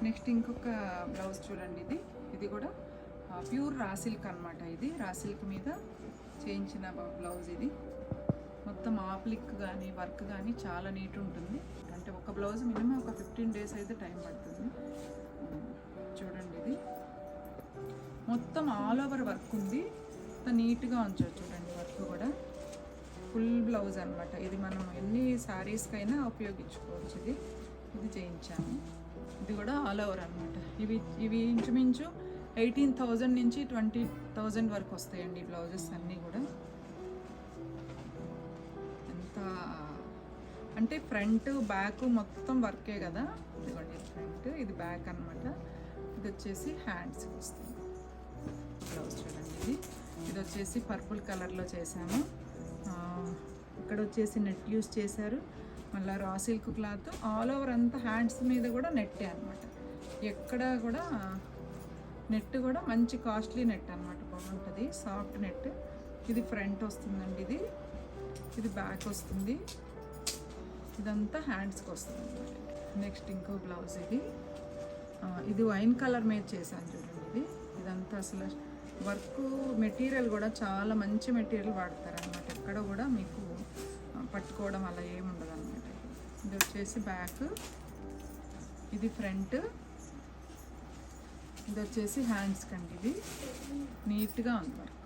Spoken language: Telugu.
నెక్స్ట్ ఇంకొక బ్లౌజ్ చూడండి, ఇది కూడా ప్యూర్ రా సిల్క్ అనమాట. ఇది రా సిల్క్ మీద చేయించిన బ్లౌజ్. ఇది మొత్తం ఆప్లిక్ కానీ వర్క్ కానీ చాలా నీట్ ఉంటుంది. అంటే ఒక బ్లౌజ్ మినిమం ఒక 15 days అయితే టైం పడుతుంది. చూడండి, ఇది మొత్తం ఆల్ ఓవర్ వర్క్ ఉంది. నీట్గా ఉంచారు చూడండి, వర్క్ కూడా ఫుల్ బ్లౌజ్ అనమాట. ఇది మనం ఎన్ని శారీస్కైనా ఉపయోగించుకోవచ్చు. ఇది చేయించాము. ఇది కూడా ఆల్ ఓవర్ అనమాట. ఇవి ఇంచుమించు 18,000 నుంచి 20,000 వరకు వస్తాయండి ఈ బ్లౌజెస్ అన్నీ కూడా. ఎంత అంటే ఫ్రంట్ బ్యాక్ మొత్తం వర్కే కదా. ఇదిగోండి ఫ్రంట్, ఇది బ్యాక్ అనమాట. ఇది వచ్చేసి హ్యాండ్స్కి వస్తుంది బ్లౌజ్. చూడండి, ఇది వచ్చేసి పర్పుల్ కలర్లో చేశాము. ఇక్కడ వచ్చేసి నెట్ యూస్ చేశారు. మళ్ళీ raw silk cloth all over అంతా హ్యాండ్స్ మీద కూడా నెట్టే అనమాట. ఎక్కడ కూడా నెట్ కూడా మంచి కాస్ట్లీ నెట్ అనమాట, బాగుంటుంది, సాఫ్ట్ నెట్. ఇది ఫ్రంట్ వస్తుందండి, ఇది బ్యాక్ వస్తుంది. ఇదంతా హ్యాండ్స్కి వస్తుంది అనమాట. నెక్స్ట్ ఇంకో బ్లౌజ్, ఇది వైన్ కలర్ మీద చేశాను చూడండి. ఇదంతా అసలు వర్క్ మెటీరియల్ కూడా చాలా మంచి మెటీరియల్ వాడతారు అనమాట. ఎక్కడ కూడా మీకు పట్టుకోవడం అలా ఏముండదు అనమాట. ఇది వచ్చేసి బ్యాక్, ఇది ఫ్రంట్, ఇది వచ్చేసి హ్యాండ్స్ కండి. ఇది నీట్గా ఉంది వర్క్.